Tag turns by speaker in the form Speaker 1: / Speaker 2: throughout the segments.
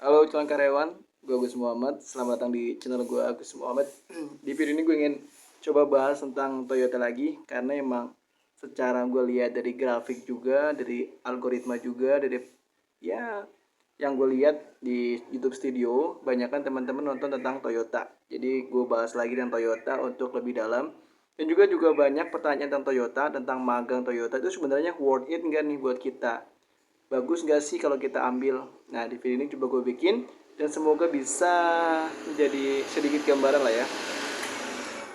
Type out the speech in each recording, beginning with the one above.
Speaker 1: Halo calon karyawan, gue Agus Muhammad. Selamat datang di channel gue Agus Muhammad. Di video ini gue ingin coba bahas tentang Toyota lagi karena emang secara gue lihat dari grafik juga, dari algoritma juga, dari ya yang gue lihat di YouTube Studio, banyak kan teman-teman nonton tentang Toyota. Jadi gue bahas lagi tentang Toyota untuk lebih dalam. Dan juga banyak pertanyaan tentang Toyota, tentang magang Toyota itu sebenarnya worth it nggak nih buat kita? Bagus gak sih kalau kita ambil? Nah, di video ini coba gue bikin dan semoga bisa menjadi sedikit gambaran lah ya.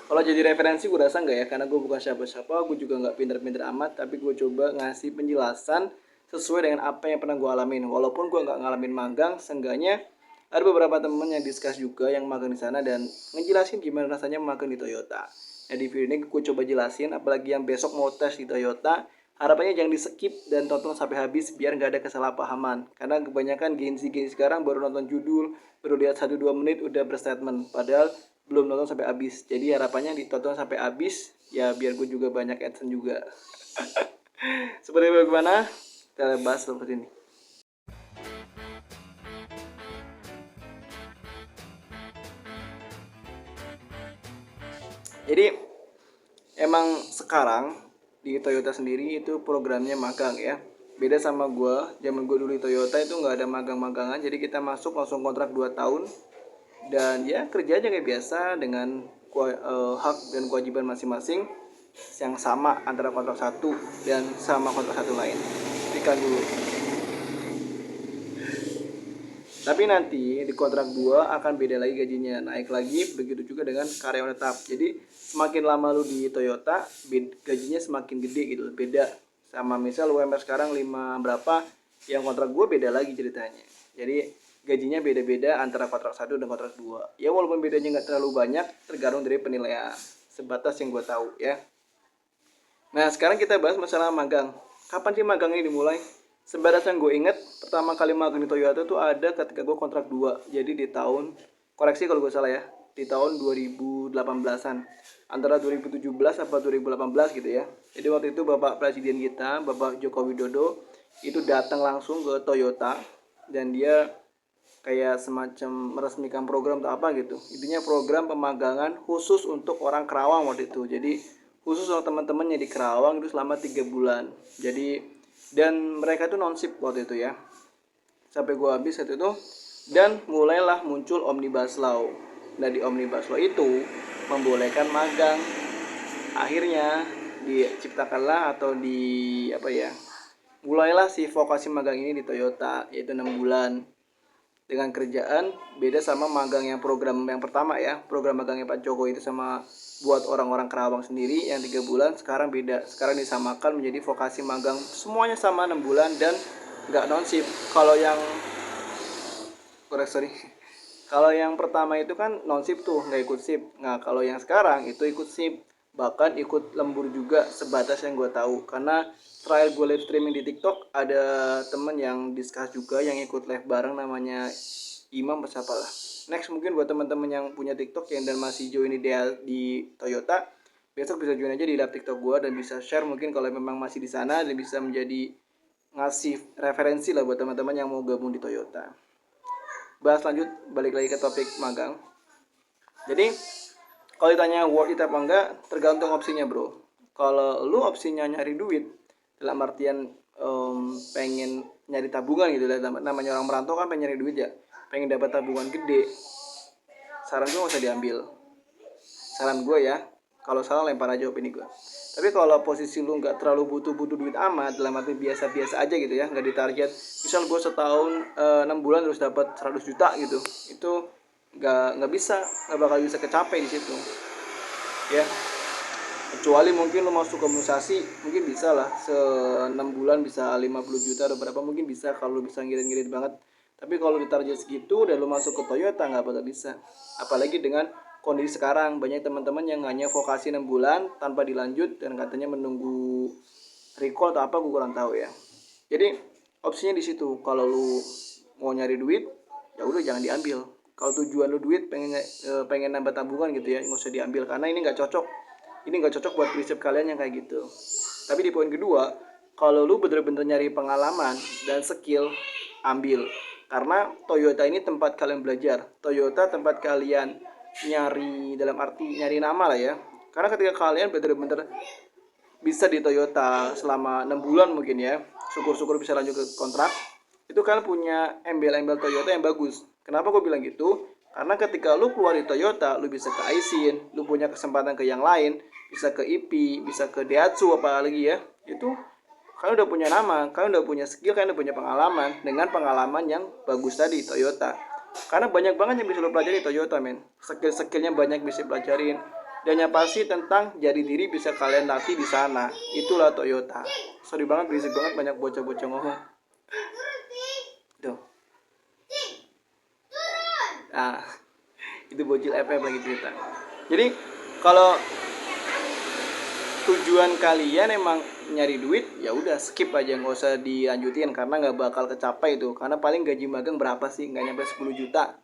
Speaker 1: Kalau jadi referensi gue rasa enggak ya, karena gue bukan siapa-siapa, gue juga nggak pinter-pinter amat, tapi gue coba ngasih penjelasan sesuai dengan apa yang pernah gue alamin. Walaupun gue nggak ngalamin magang, seenggaknya ada beberapa temen yang discuss juga yang magang di sana dan ngejelasin gimana rasanya magang di Toyota. Nah, di video ini gue coba jelasin, apalagi yang besok mau tes di Toyota, harapannya jangan di skip dan tonton sampai habis biar nggak ada kesalahpahaman. Karena kebanyakan Gen Z sekarang baru nonton judul, baru lihat 1-2 menit udah berstatement. Padahal belum nonton sampai habis. Jadi harapannya ditonton sampai habis ya biar gue juga banyak adsense juga. Seperti bagaimana? Kita bahas seperti ini. Jadi emang sekarang di Toyota sendiri itu programnya magang ya. Beda sama gue, zaman gue dulu di Toyota itu nggak ada magang-magangan, jadi kita masuk langsung kontrak 2 tahun dan ya kerja aja kayak biasa dengan hak dan kewajiban masing-masing yang sama antara kontrak satu dan sama kontrak satu lain. Ikan dulu. Tapi nanti di kontrak 2 akan beda lagi gajinya, naik lagi, begitu juga dengan karyawan tetap. Jadi semakin lama lu di Toyota, gajinya semakin gede gitu, beda sama misal UMR sekarang 5 berapa, yang kontrak gue beda lagi ceritanya. Jadi gajinya beda-beda antara kontrak 1 dan kontrak 2. Ya walaupun bedanya nggak terlalu banyak, tergantung dari penilaian. Sebatas yang gue tahu ya. Nah sekarang kita bahas masalah magang. Kapan sih magang ini dimulai? Sebatas yang gue inget, pertama kali magang di Toyota tuh ada ketika gue kontrak 2. Jadi di tahun, koreksi kalau gue salah ya, di tahun 2018-an. Antara 2017 atau 2018 gitu ya. Jadi waktu itu Bapak Presiden kita, Bapak Joko Widodo, itu datang langsung ke Toyota. Dan dia kayak semacam meresmikan program atau apa gitu. Intinya program pemagangan khusus untuk orang Kerawang waktu itu. Jadi khusus untuk teman-teman yang di Kerawang itu selama 3 bulan. Jadi dan mereka itu non-ship waktu itu ya sampai gua habis saat itu. Dan mulailah muncul Omnibus Law. Nah di Omnibus Law itu membolehkan magang. Akhirnya diciptakanlah atau di apa ya, mulailah si vokasi magang ini di Toyota, yaitu 6 bulan dengan kerjaan. Beda sama magang yang program yang pertama ya, program magangnya Pak Jokowi itu sama buat orang-orang Kerawang sendiri yang 3 bulan. Sekarang beda, sekarang disamakan menjadi vokasi magang, semuanya sama 6 bulan dan nggak non-ship. Kalau yang sorry, kalau yang pertama itu kan non-ship tuh, nggak ikut ship. Nah kalau yang sekarang itu ikut ship, bahkan ikut lembur juga sebatas yang gue tahu. Karena trial gue live streaming di TikTok, ada temen yang discuss juga yang ikut live bareng, namanya Imam siapa lah. Next mungkin buat teman-teman yang punya TikTok yang dan masih join di Toyota, besok bisa join aja di live TikTok gue dan bisa share mungkin kalau memang masih di sana, dan bisa menjadi ngasih referensi lah buat teman-teman yang mau gabung di Toyota. Bahas lanjut, balik lagi ke topik magang. Jadi kalau ditanya worth it apa enggak, tergantung opsinya bro. Kalau lu opsinya nyari duit dalam artian pengen nyari tabungan gitu, namanya orang merantau kan pengen nyari duit ya, pengen dapat tabungan gede, saran gue gak usah diambil. Saran gue ya, kalau salah lempar aja opini gue. Tapi kalau posisi lu nggak terlalu butuh duit amat, dalam arti biasa-biasa aja gitu ya, nggak ditarget. Misal gue setahun 6 bulan terus dapat 100 juta gitu, itu nggak bisa, nggak bakal bisa kecapai di situ ya. Kecuali mungkin lo masuk komunisasi, mungkin bisa lah 6 bulan bisa 50 juta atau berapa, mungkin bisa kalau bisa ngirit-ngirit banget. Tapi kalau ditarget segitu dan lo masuk ke Toyota nggak bakal bisa. Apalagi dengan kondisi sekarang banyak teman-teman yang hanya vokasi 6 bulan tanpa dilanjut dan katanya menunggu recall atau apa, gue kurang tahu ya. Jadi opsinya di situ. Kalau lu mau nyari duit ya udah jangan diambil. Kalau tujuan lu duit, pengen nambah tabungan gitu ya, nggak usah diambil karena ini nggak cocok. Ini nggak cocok buat prinsip kalian yang kayak gitu. Tapi di poin kedua, kalau lu bener-bener nyari pengalaman dan skill, ambil. Karena Toyota ini tempat kalian belajar. Toyota tempat kalian nyari, dalam arti nyari nama lah ya. Karena ketika kalian benar-benar bisa di Toyota selama 6 bulan mungkin ya, syukur-syukur bisa lanjut ke kontrak, itu kalian punya embel-embel Toyota yang bagus. Kenapa gue bilang gitu? Karena ketika lu keluar di Toyota, lu bisa ke Aisin, lu punya kesempatan ke yang lain, bisa ke IP, bisa ke Daihatsu apalagi ya. Itu kalian udah punya nama, kalian udah punya skill, kalian udah punya pengalaman dengan pengalaman yang bagus tadi Toyota. Karena banyak banget yang bisa lo pelajari Toyota, men. Skill-skillnya banyak bisa pelajarin. Dan yang pasti tentang jati diri bisa kalian latih di sana. Itulah Toyota. Sorry banget, berisik banget, banyak bocah-bocah ngomong. Tuh. Nah, itu bocil FF lagi cerita. Jadi kalau tujuan kalian emang nyari duit, ya udah skip aja, nggak usah dilanjutin karena nggak bakal kecapai itu. Karena paling gaji magang berapa sih? Nggak nyampe 10 juta.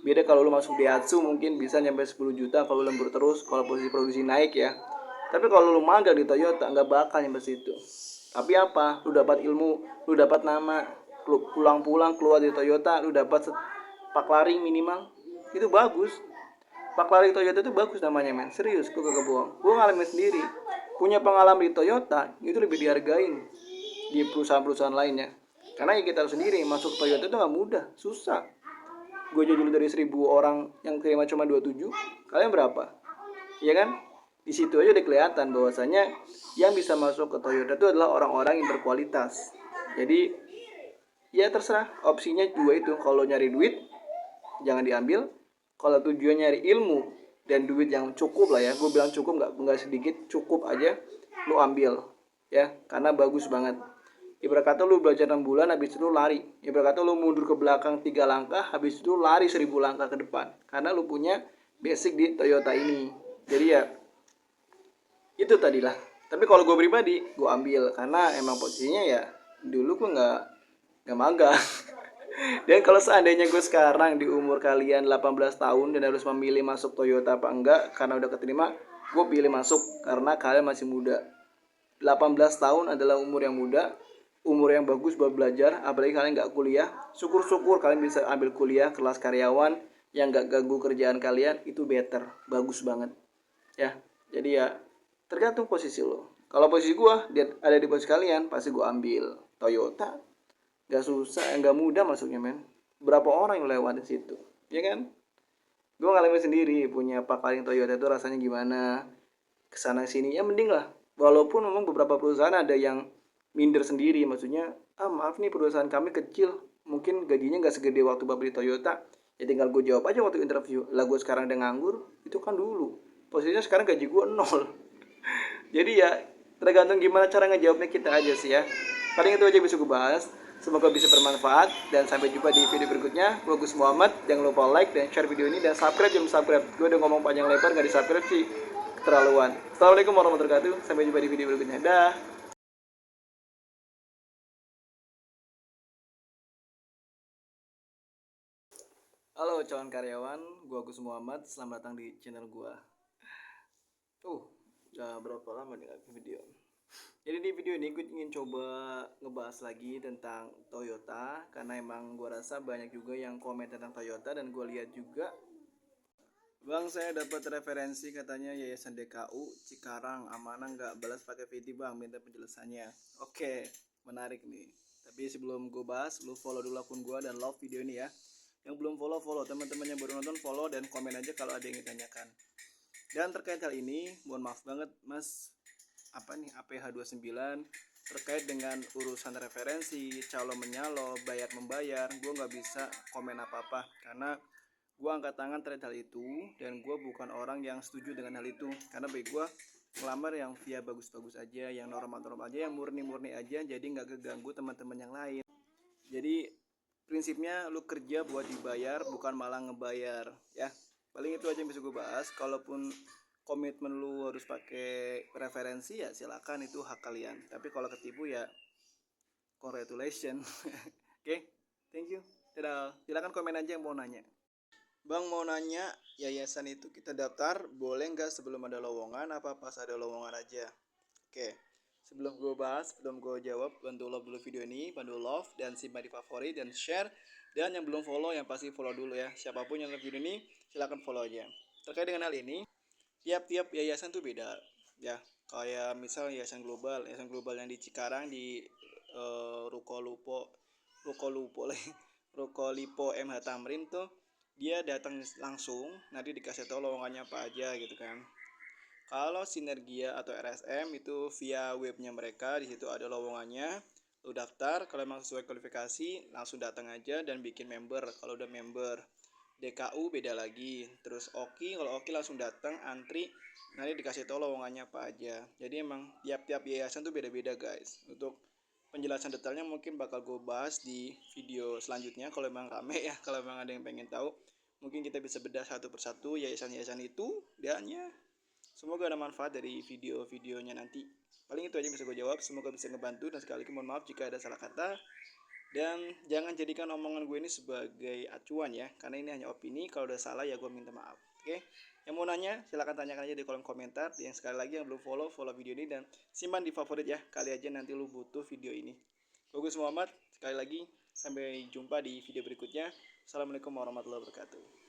Speaker 1: Beda kalau lu masuk Daihatsu mungkin bisa nyampe 10 juta kalau lembur terus, kalau posisi produksi naik ya. Tapi kalau lu magang di Toyota nggak bakal nyampe situ. Tapi apa? Lu dapat ilmu, lu dapat nama, lu pulang-pulang keluar dari Toyota, lu dapat paklaring minimal. Itu bagus. Paklaring Toyota itu bagus namanya, men. Serius, gue kagak bohong. Gue ngalamin sendiri. Punya pengalaman di Toyota itu lebih dihargain di perusahaan-perusahaan lainnya. Karena ya kita tahu sendiri, masuk Toyota itu nggak mudah, susah. Gue jadi dari 1.000 orang yang terima cuma 27, kalian berapa? Iya kan? Di situ aja udah kelihatan bahwasanya yang bisa masuk ke Toyota itu adalah orang-orang yang berkualitas. Jadi ya terserah, opsinya dua itu. Kalau nyari duit jangan diambil, kalau tujuan nyari ilmu dan duit yang cukup lah ya, gue bilang cukup, nggak sedikit, cukup aja, lu ambil ya, karena bagus banget. Ibarat kata lu belajar 6 bulan, habis itu lu lari. Ibarat kata lu mundur ke belakang 3 langkah, habis itu lari 1.000 langkah ke depan. Karena lu punya basic di Toyota ini. Jadi ya, itu tadilah. Tapi kalau gue pribadi, gue ambil. Karena emang posisinya ya, dulu gue nggak magang. Dan kalau seandainya gue sekarang di umur kalian 18 tahun dan harus memilih masuk Toyota apa enggak, karena udah keterima, gue pilih masuk. Karena kalian masih muda. 18 tahun adalah umur yang muda, umur yang bagus buat belajar, apalagi kalian nggak kuliah. Syukur-syukur kalian bisa ambil kuliah kelas karyawan yang nggak ganggu kerjaan kalian, itu better, bagus banget ya. Jadi ya tergantung posisi lo. Kalau posisi gue ada di posisi kalian, pasti gue ambil Toyota. Nggak susah, nggak mudah masuknya, men. Berapa orang yang lewat di situ, ya kan? Gue ngalamin sendiri, punya paling Toyota itu rasanya gimana, kesana sini ya mending lah. Walaupun memang beberapa perusahaan ada yang minder sendiri, maksudnya maaf nih perusahaan kami kecil, mungkin gajinya nggak segede waktu bapak di Toyota. Ya tinggal gue jawab aja waktu interview, lah gue sekarang udah nganggur, itu kan dulu posisinya, sekarang gaji gue nol. Jadi ya tergantung gimana cara ngejawabnya kita aja sih ya. Paling itu aja bisa gue bahas. Semoga bisa bermanfaat dan sampai jumpa di video berikutnya. Gue Gus Muhammad, jangan lupa like dan share video ini dan subscribe, jangan subscribe. Gue udah ngomong panjang lebar, nggak di subscribe sih keterlaluan. Assalamualaikum warahmatullahi wabarakatuh. Sampai jumpa di video berikutnya. Dah. Halo calon karyawan, gue Gus Muhammad. Selamat datang di channel gue. Udah berapa lama nih video? Jadi di video ini gue ingin coba ngebahas lagi tentang Toyota, karena emang gue rasa banyak juga yang komen tentang Toyota, dan gue lihat juga, bang saya dapat referensi katanya Yayasan DKU Cikarang amanah nggak balas pakai VT bang, minta penjelasannya. Oke, menarik nih. Tapi sebelum gue bahas, lu follow dulu akun gue dan love video ini ya. Yang belum follow, teman-teman yang baru nonton follow dan komen aja kalau ada yang ditanyakan. Dan terkait hal ini, mohon maaf banget mas, APH 29 terkait dengan urusan referensi, calo menyalo, bayar membayar, gue nggak bisa komen apa-apa karena gue angkat tangan terkait hal itu, dan gue bukan orang yang setuju dengan hal itu. Karena bagi gue ngelamar yang via bagus-bagus aja, yang normal-normal aja, yang murni-murni aja, jadi nggak keganggu teman-teman yang lain. Jadi prinsipnya lu kerja buat dibayar, bukan malah ngebayar ya. Paling itu aja yang bisa gue bahas. Kalaupun komitmen lu harus pakai referensi ya silakan, itu hak kalian. Tapi kalau ketipu ya congratulations. Oke, thank you. Dadah. Silakan komen aja yang mau nanya. Bang mau nanya, yayasan itu kita daftar boleh nggak sebelum ada lowongan apa pas ada lowongan aja? Oke, Sebelum gue bahas, sebelum gue jawab, bantu love dulu video ini, bantu love dan simpan di favorit dan share. Dan yang belum follow, yang pasti follow dulu ya. Siapapun yang nge video ini, silahkan follow aja. Terkait dengan hal ini, tiap-tiap yayasan tuh beda ya. Kayak misal yayasan global yang di Cikarang di Ruko Lupo, Ruko Lupo Ruko Lipo MH Tamrin tuh dia datang langsung, nanti dikasih tahu lowongannya apa aja gitu kan. Kalau Sinergia atau RSM itu via webnya mereka, di situ ada lowongannya. Lu daftar, kalau memang sesuai kualifikasi langsung datang aja dan bikin member. Kalau udah member, DKU beda lagi. Terus Oki, kalau Oki langsung datang antri, nanti dikasih tahu lowongannya apa aja. Jadi emang tiap-tiap yayasan tuh beda-beda guys. Untuk penjelasan detailnya mungkin bakal gue bahas di video selanjutnya kalau emang rame ya, kalau emang ada yang pengen tahu. Mungkin kita bisa bedah satu persatu yayasan-yayasan itu dan ya semoga ada manfaat dari video-videonya nanti. Paling itu aja yang bisa gue jawab. Semoga bisa ngebantu dan sekali lagi mohon maaf jika ada salah kata. Dan jangan jadikan omongan gue ini sebagai acuan ya, karena ini hanya opini. Kalau udah salah ya gue minta maaf. Oke? Yang mau nanya silahkan tanyakan aja di kolom komentar. Yang sekali lagi yang belum follow, follow video ini dan simpan di favorit ya. Kali aja nanti lu butuh video ini. Gue Muhammad, sekali lagi sampai jumpa di video berikutnya. Assalamualaikum warahmatullahi wabarakatuh.